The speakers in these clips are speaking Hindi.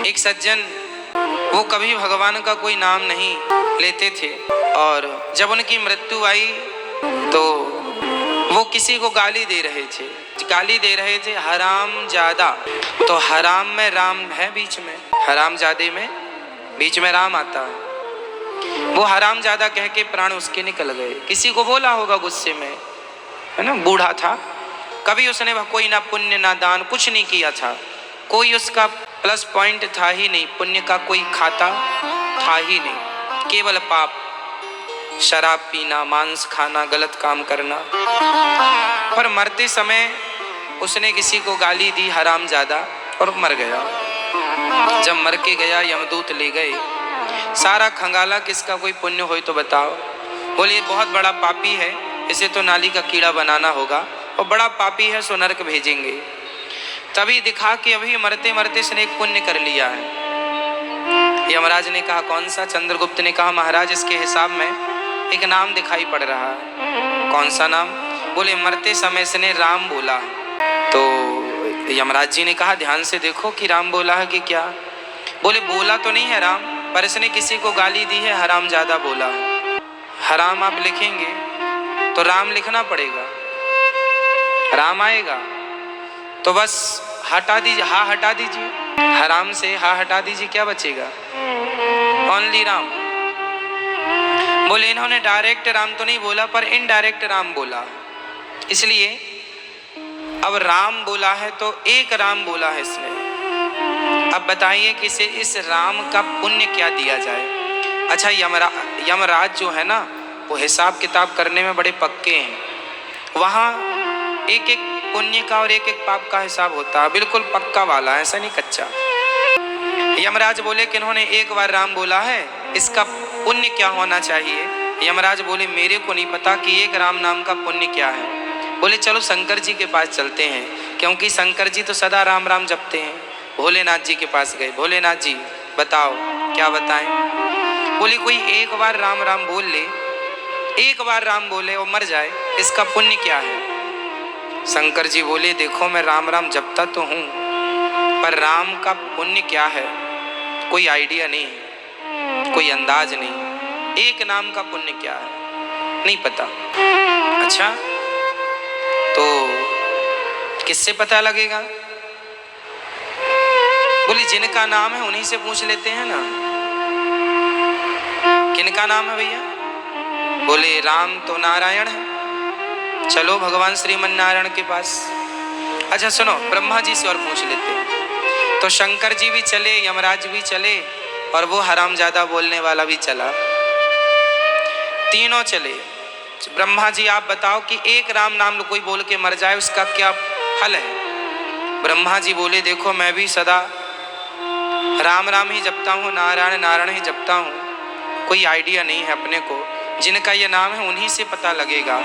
एक सज्जन, वो कभी भगवान का कोई नाम नहीं लेते थे और जब उनकी मृत्यु आई तो वो किसी को गाली दे रहे थे, हराम जादा। तो हराम में राम है बीच में, हराम जादे में बीच में राम आता है। वो हराम जादा कह के प्राण उसके निकल गए। किसी को बोला होगा गुस्से में, है ना, बूढ़ा था, कभी उसने कोई ना पुण्य ना दान कुछ नहीं किया था, कोई उसका प्लस पॉइंट था ही नहीं, पुण्य का कोई खाता था ही नहीं, केवल पाप, शराब पीना, मांस खाना, गलत काम करना। पर मरते समय उसने किसी को गाली दी हरामजादा और मर गया। जब मर के गया यमदूत ले गए, सारा खंगाला किसका कोई पुण्य हो तो बताओ। बोले बहुत बड़ा पापी है, इसे तो नाली का कीड़ा बनाना होगा, और बड़ा पापी है सो नरक भेजेंगे। तभी दिखा कि अभी मरते मरते इसने एक पुण्य कर लिया है। यमराज ने कहा कौन सा? चंद्रगुप्त ने कहा महाराज इसके हिसाब में एक नाम दिखाई पड़ रहा है। कौन सा नाम? बोले मरते समय इसने राम बोला। तो यमराज जी ने कहा ध्यान से देखो कि राम बोला है कि क्या। बोले बोला तो नहीं है राम, पर इसने किसी को गाली दी है, हराम ज्यादा बोला है। हराम आप लिखेंगे तो राम लिखना पड़ेगा, राम आएगा तो बस हटा दीजिए, हा हटा दीजिए, हराम से हा हटा दीजिए, क्या बचेगा? ओनली राम। बोले इन्होंने डायरेक्ट राम तो नहीं बोला पर इनडायरेक्ट राम बोला, इसलिए अब राम बोला है तो एक राम बोला है इसने। अब बताइए कि इसे इस राम का पुण्य क्या दिया जाए। अच्छा यमराज जो है ना, वो हिसाब किताब करने में बड़े पक्के हैं। वहाँ एक एक पुण्य का और एक एक पाप का हिसाब होता है, बिल्कुल पक्का वाला, ऐसा नहीं कच्चा। यमराज बोले कि इन्होंने एक बार राम बोला है, इसका पुण्य क्या होना चाहिए? यमराज बोले मेरे को नहीं पता कि एक राम नाम का पुण्य क्या है। बोले चलो शंकर जी के पास चलते हैं, क्योंकि शंकर जी तो सदा राम राम जपते हैं। भोलेनाथ जी के पास गए, भोलेनाथ जी बताओ क्या बताएं। बोले कोई एक बार राम राम बोल ले, एक बार राम बोले और मर जाए, इसका पुण्य क्या है? शंकर जी बोले देखो मैं राम राम जपता तो हूँ, पर राम का पुण्य क्या है कोई आइडिया नहीं, कोई अंदाज नहीं। एक नाम का पुण्य क्या है नहीं पता। अच्छा तो किससे पता लगेगा? बोले जिनका नाम है उन्हीं से पूछ लेते हैं ना। किनका नाम है भैया? बोले राम तो नारायण है, चलो भगवान श्रीमन नारायण के पास। अच्छा सुनो, ब्रह्मा जी से और पूछ लेते हैं। तो शंकर जी भी चले, यमराज भी चले, और वो हरामजादा बोलने वाला भी चला, तीनों चले। ब्रह्मा जी आप बताओ कि एक राम नाम कोई बोल के मर जाए उसका क्या फल है? ब्रह्मा जी बोले देखो मैं भी सदा राम राम ही जपता हूँ, नारायण नारायण ही जपता हूँ, कोई आइडिया नहीं है अपने को, जिनका ये नाम है उन्हीं से पता लगेगा।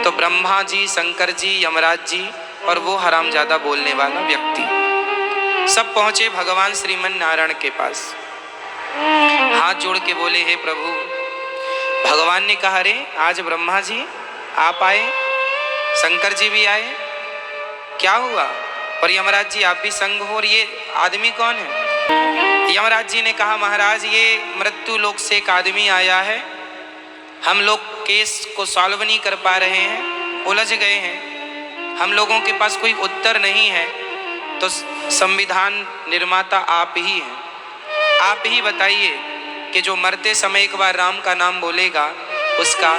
तो ब्रह्मा जी, शंकर जी, यमराज जी और वो हरामजादा बोलने वाला व्यक्ति सब पहुंचे भगवान श्रीमन नारायण के पास। हाथ जोड़ के बोले हे प्रभु। भगवान ने कहा अरे आज ब्रह्मा जी आप आए, शंकर जी भी आए, क्या हुआ? और यमराज जी आप भी संग हो, और ये आदमी कौन है? यमराज जी ने कहा महाराज ये मृत्यु लोक से एक आदमी आया है, हम लोग केस को सॉल्व नहीं कर पा रहे हैं, उलझ गए हैं, हम लोगों के पास कोई उत्तर नहीं है, तो संविधान निर्माता आप ही हैं, आप ही बताइए कि जो मरते समय एक बार राम का नाम बोलेगा उसका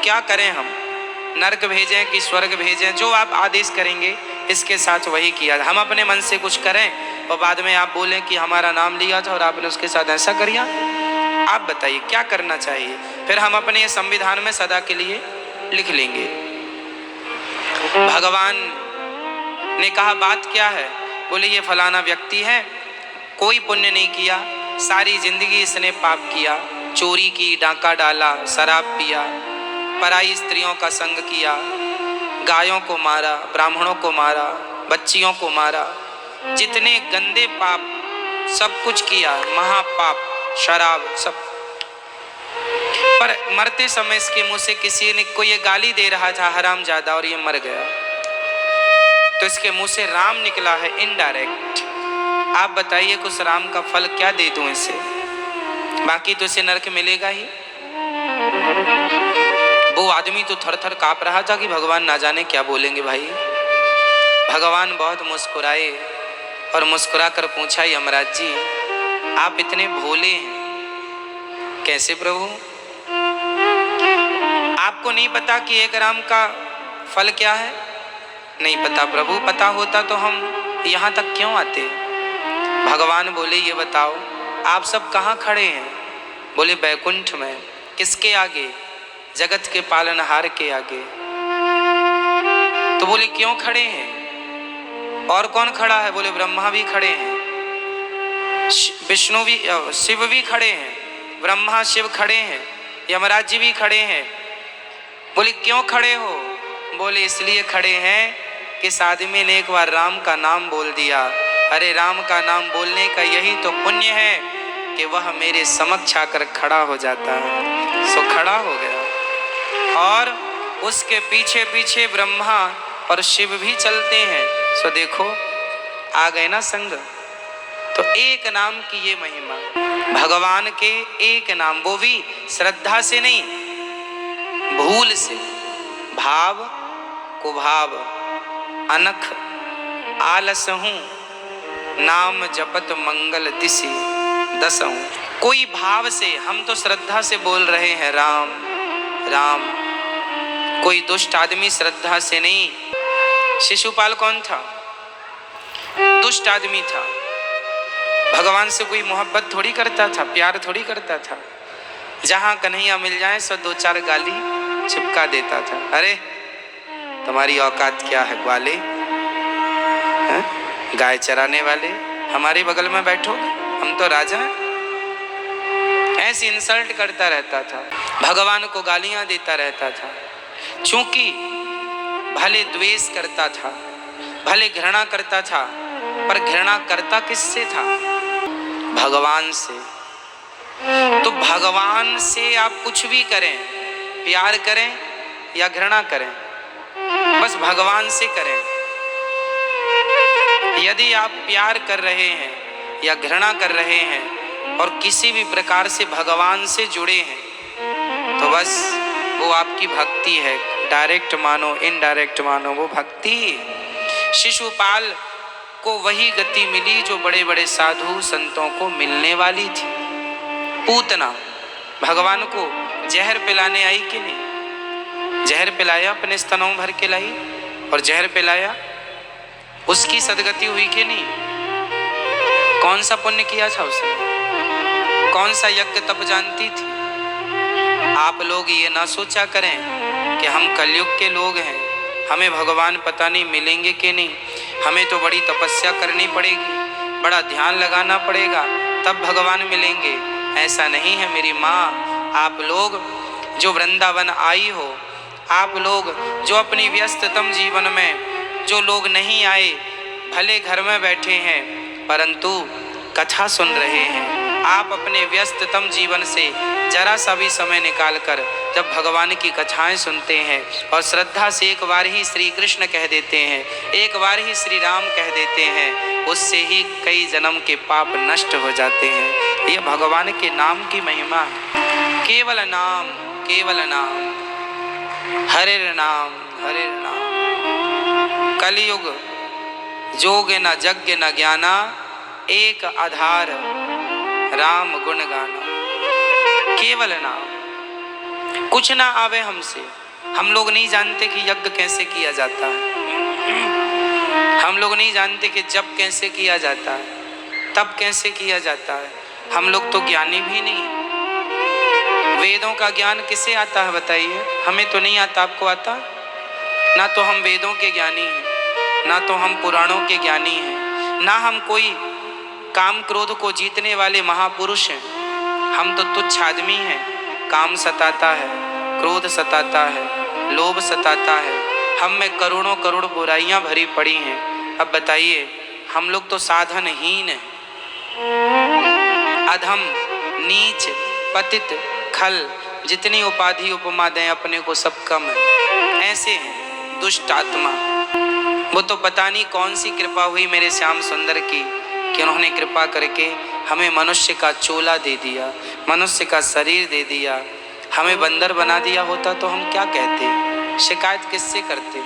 क्या करें हम? नरक भेजें कि स्वर्ग भेजें? जो आप आदेश करेंगे इसके साथ वही किया। हम अपने मन से कुछ करें और बाद में आप बोलें कि हमारा नाम लिया था और आपने उसके साथ ऐसा करिया। आप बताइए क्या करना चाहिए? फिर हम अपने संविधान में सदा के लिए लिख लेंगे। भगवान ने कहा बात क्या है? बोले ये फलाना व्यक्ति है, कोई पुण्य नहीं किया, सारी जिंदगी इसने पाप किया, चोरी की, डाका डाला, शराब पिया, पराई स्त्रियों का संग किया, गायों को मारा, ब्राह्मणों को मारा, बच्चियों को मारा, जितने गंदे पाप सब कुछ किया, महापाप, शराब सब। पर मरते समय इसके मुंह से किसी ने को ये गाली दे रहा था हरामजादा, और ये मर गया, तो इसके मुंह से राम निकला है इनडायरेक्ट। आप बताइए कुछ राम का फल क्या दे दूं इसे, बाकी तो इसे नरक मिलेगा ही। वो आदमी तो थर थर कांप रहा था कि भगवान ना जाने क्या बोलेंगे भाई। भगवान बहुत मुस्कुराए और मुस्कुरा कर पूछा, यमराज जी आप इतने भोले हैं कैसे प्रभु? आपको नहीं पता कि एक राम का फल क्या है? नहीं पता प्रभु, पता होता तो हम यहाँ तक क्यों आते। भगवान बोले ये बताओ आप सब कहाँ खड़े हैं? बोले बैकुंठ में। किसके आगे? जगत के पालनहार के आगे। तो बोले क्यों खड़े हैं? और कौन खड़ा है? बोले ब्रह्मा भी खड़े हैं, विष्णु भी, शिव भी खड़े हैं, ब्रह्मा शिव खड़े हैं, यमराज जी भी खड़े हैं। बोले क्यों खड़े हो? बोले इसलिए खड़े हैं कि इस आदमी ने एक बार राम का नाम बोल दिया। अरे राम का नाम बोलने का यही तो पुण्य है कि वह मेरे समक्ष आकर खड़ा हो जाता है। सो खड़ा हो गया और उसके पीछे पीछे ब्रह्मा और शिव भी चलते हैं। सो देखो आ गए ना संग। तो एक नाम की ये महिमा, भगवान के एक नाम, वो भी श्रद्धा से नहीं, भूल से, भाव कुभाव अनख आलस हूँ, नाम जपत मंगल दिशि दसहूँ। कोई भाव से, हम तो श्रद्धा से बोल रहे हैं राम राम। कोई दुष्ट आदमी श्रद्धा से नहीं। शिशुपाल कौन था? दुष्ट आदमी था। भगवान से कोई मोहब्बत थोड़ी करता था, प्यार थोड़ी करता था। जहां कन्हैया मिल जाए सो दो चार गाली चिपका देता था। अरे तुम्हारी औकात क्या है ग्वाले, गाय चराने वाले, हमारे बगल में बैठो, हम तो राजा हैं। ऐसी इंसल्ट करता रहता था, भगवान को गालियां देता रहता था। चूंकि भले द्वेष करता था, भले घृणा करता था, पर घृणा करता किससे था? भगवान से। तो भगवान से आप कुछ भी करें, प्यार करें या घृणा करें, बस भगवान से करें। यदि आप प्यार कर रहे हैं या घृणा कर रहे हैं और किसी भी प्रकार से भगवान से जुड़े हैं तो बस वो आपकी भक्ति है। डायरेक्ट मानो इनडायरेक्ट मानो, वो भक्ति है। शिशुपाल को वही गति मिली जो बड़े बड़े साधु संतों को मिलने वाली थी। पूतना भगवान को जहर पिलाने आई कि नहीं? जहर पिलाया, अपने स्तनों भर के लाई और जहर पिलाया, उसकी सदगति हुई कि नहीं? कौन सा पुण्य किया था उसने? कौन सा यज्ञ तप जानती थी? आप लोग ये ना सोचा करें कि हम कलयुग के लोग हैं, हमें भगवान पता नहीं मिलेंगे कि नहीं, हमें तो बड़ी तपस्या करनी पड़ेगी, बड़ा ध्यान लगाना पड़ेगा, तब भगवान मिलेंगे। ऐसा नहीं है मेरी माँ। आप लोग जो वृंदावन आई हो, आप लोग जो अपनी व्यस्ततम जीवन में जो लोग नहीं आए, भले घर में बैठे हैं परंतु कथा सुन रहे हैं। आप अपने व्यस्ततम जीवन से जरा सा भी समय निकालकर जब भगवान की कथाएं सुनते हैं और श्रद्धा से एक बार ही श्री कृष्ण कह देते हैं, एक बार ही श्री राम कह देते हैं, उससे ही कई जन्म के पाप नष्ट हो जाते हैं। ये भगवान के नाम की महिमा है। केवल नाम, केवल नाम, हरे नाम, हरे नाम। कलयुग जोग न यज्ञ न ज्ञाना, एक आधार राम गुण गाना। केवल नाम, कुछ ना आवे हमसे। हम लोग नहीं जानते कि यज्ञ कैसे किया जाता है, हम लोग नहीं जानते कि जप कैसे किया जाता है, तप कैसे किया जाता है। हम लोग तो ज्ञानी भी नहीं। वेदों का ज्ञान किसे आता है बताइए? हमें तो नहीं आता। आपको आता? ना तो हम वेदों के ज्ञानी हैं, ना तो हम पुराणों के ज्ञानी हैं, ना हम कोई काम क्रोध को जीतने वाले महापुरुष हैं। हम तो तुच्छ आदमी हैं। काम सताता है, क्रोध सताता है, लोभ सताता है, हम में करोड़ों करोड़ बुराइयां भरी पड़ी हैं। अब बताइए, हम लोग तो साधनहीन हैं, अधम, नीच, पतित, खल, जितनी उपाधि उपमा दें अपने को सब कम है। ऐसे हैं दुष्ट आत्मा। वो तो पता नहीं कौन सी कृपा हुई मेरे श्याम सुंदर की कि उन्होंने कृपा करके हमें मनुष्य का चोला दे दिया, मनुष्य का शरीर दे दिया। हमें बंदर बना दिया होता तो हम क्या कहते, शिकायत किससे करते?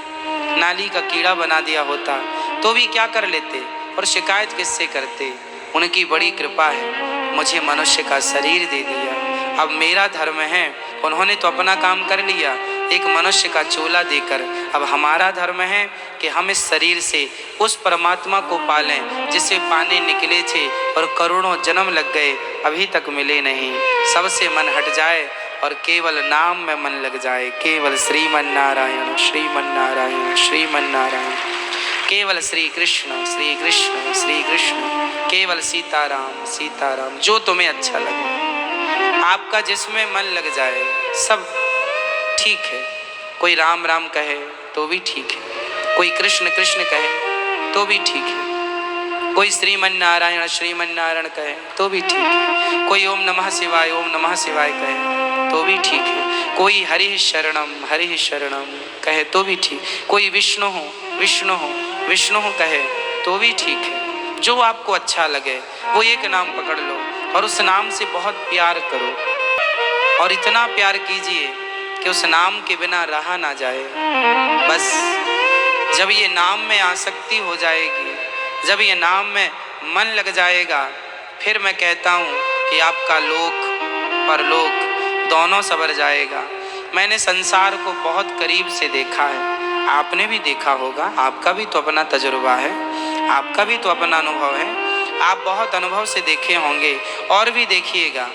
नाली का कीड़ा बना दिया होता तो भी क्या कर लेते, और शिकायत किससे करते? उनकी बड़ी कृपा है, मुझे मनुष्य का शरीर दे दिया। अब मेरा धर्म है, उन्होंने तो अपना काम कर लिया एक मनुष्य का चोला देकर। अब हमारा धर्म है कि हम इस शरीर से उस परमात्मा को पालें जिसे पाने निकले थे और करोड़ों जन्म लग गए, अभी तक मिले नहीं। सबसे मन हट जाए और केवल नाम में मन लग जाए। केवल श्रीमन नारायण श्रीमन नारायण श्रीमन नारायण, केवल श्री कृष्ण श्री कृष्ण श्री कृष्ण, केवल सीताराम सीताराम। जो तुम्हें अच्छा लगे, आपका जिसमें मन लग जाए सब ठीक है। कोई राम राम कहे तो भी ठीक है, कोई कृष्ण कृष्ण कहे तो भी ठीक है, कोई श्रीमन नारायण कहे तो भी ठीक है, कोई ओम नमः शिवाय कहे तो भी ठीक है, कोई हरि शरणम कहे तो भी ठीक, कोई विष्णु हो कहे तो भी ठीक है। जो आपको अच्छा लगे वो एक नाम पकड़ लो और उस नाम से बहुत प्यार करो, और इतना प्यार कीजिए कि उस नाम के बिना रहा ना जाए। बस जब ये नाम में आसक्ति हो जाएगी, जब ये नाम में मन लग जाएगा, फिर मैं कहता हूँ कि आपका लोक परलोक दोनों सवर जाएगा। मैंने संसार को बहुत करीब से देखा है, आपने भी देखा होगा, आपका भी तो अपना तजुर्बा है, आपका भी तो अपना अनुभव है। आप बहुत अनुभव से देखे होंगे और भी देखिएगा।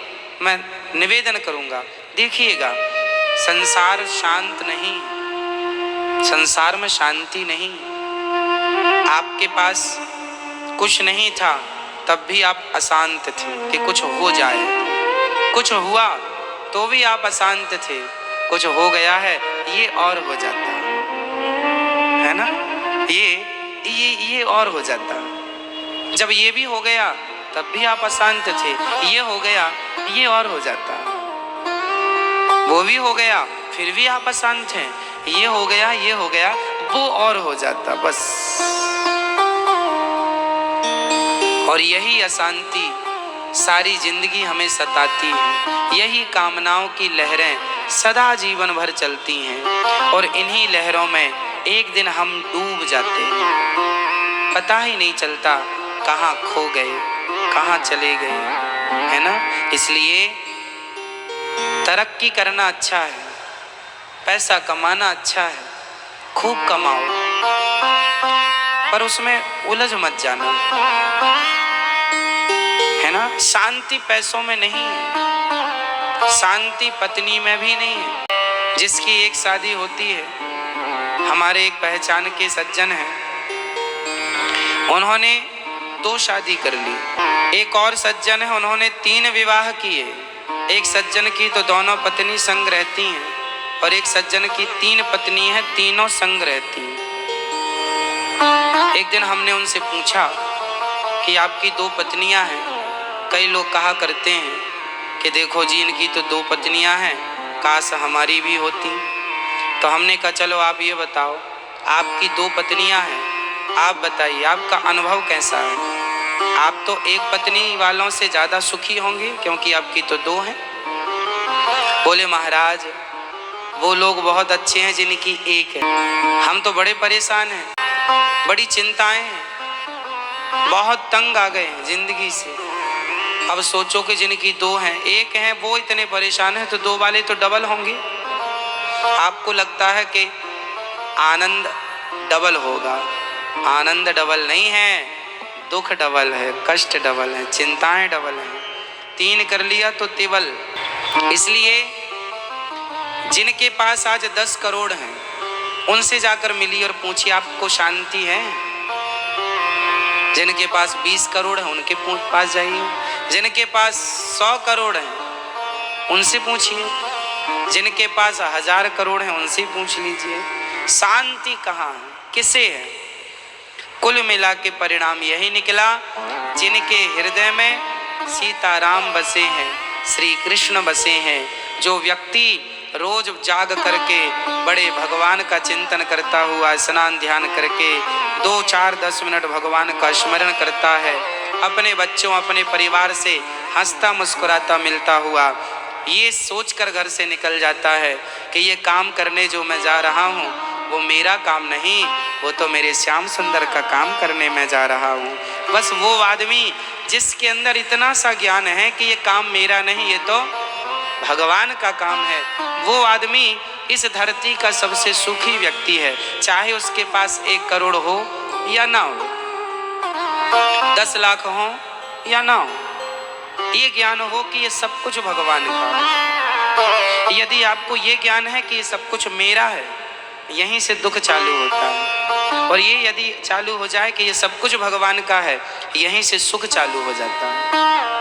मैं निवेदन करूँगा, देखिएगा, संसार शांत नहीं, संसार में शांति नहीं। आपके पास कुछ नहीं था तब भी आप अशांत थे कि कुछ हो जाए, कुछ हुआ तो भी आप अशांत थे, कुछ हो गया है ये और हो जाता है ना, ये और हो जाता। जब ये भी हो गया तब भी आप अशांत थे, ये हो गया ये और हो जाता। वो भी हो गया फिर भी आप अशांत हैं, ये हो गया वो और हो जाता बस। और यही अशांति सारी जिंदगी हमें सताती है, यही कामनाओं की लहरें सदा जीवन भर चलती हैं, और इन्हीं लहरों में एक दिन हम डूब जाते हैं, पता ही नहीं चलता कहाँ खो गए, कहाँ चले गए, है ना। इसलिए तरक्की करना अच्छा है, पैसा कमाना अच्छा है, खूब कमाओ, पर उसमें उलझ मत जाना, है ना। शांति पैसों में नहीं है, शांति पत्नी में भी नहीं है। जिसकी एक शादी होती है, हमारे एक पहचान के सज्जन हैं, उन्होंने 2 शादी कर ली। एक और सज्जन है, उन्होंने 3 विवाह किए। एक सज्जन की तो दोनों पत्नी संग रहती हैं, और एक सज्जन की 3 पत्नी हैं, तीनों संग रहती हैं। एक दिन हमने उनसे पूछा कि आपकी 2 पत्नियां हैं, कई लोग कहा करते हैं कि देखो जी इनकी तो 2 पत्नियां हैं, काश हमारी भी होती। तो हमने कहा चलो आप ये बताओ, आपकी 2 पत्नियां हैं, आप बताइए आपका अनुभव कैसा है। आप तो एक पत्नी वालों से ज़्यादा सुखी होंगे क्योंकि आपकी तो 2 हैं। बोले महाराज वो लोग बहुत अच्छे हैं जिनकी 1 है, हम तो बड़े परेशान हैं, बड़ी चिंताएं हैं, बहुत तंग आ गए हैं जिंदगी से। अब सोचो कि जिनकी 2 हैं, 1 है वो इतने परेशान हैं, तो 2 वाले तो डबल होंगे। आपको लगता है कि आनंद डबल होगा, आनंद डबल नहीं है, दुख डबल है, कष्ट डबल है, चिंताएं डबल हैं। 3 कर लिया तो तिबल। इसलिए जिनके पास आज 10 करोड़ हैं, उनसे जाकर मिलिए और पूछिए आपको शांति है। जिनके पास 20 करोड़ है उनके पास जाइए, जिनके पास 100 करोड़ हैं उनसे पूछिए, जिनके पास 1000 करोड़ हैं उनसे पूछ लीजिए शांति कहाँ है, किसे है। कुल मिला के परिणाम यही निकला, जिनके हृदय में सीताराम बसे हैं, श्री कृष्ण बसे हैं। जो व्यक्ति रोज जाग करके बड़े भगवान का चिंतन करता हुआ स्नान ध्यान करके 2, 4, 10 मिनट भगवान का स्मरण करता है, अपने बच्चों अपने परिवार से हंसता मुस्कुराता मिलता हुआ ये सोचकर घर से निकल जाता है कि ये काम करने जो मैं जा रहा हूँ वो मेरा काम नहीं, वो तो मेरे श्याम सुंदर का काम करने मैं जा रहा हूँ। बस वो आदमी जिसके अंदर इतना सा ज्ञान है कि ये काम मेरा नहीं, ये तो भगवान का काम है, वो आदमी इस धरती का सबसे सुखी व्यक्ति है। चाहे उसके पास 1 करोड़ हो या ना हो, 10 लाख हो या ना हो, ये ज्ञान हो कि ये सब कुछ भगवान का है। यदि आपको ये ज्ञान है कि ये सब कुछ मेरा है, यहीं से दुख चालू होता है। और ये यदि चालू हो जाए कि ये सब कुछ भगवान का है, यहीं से सुख चालू हो जाता है।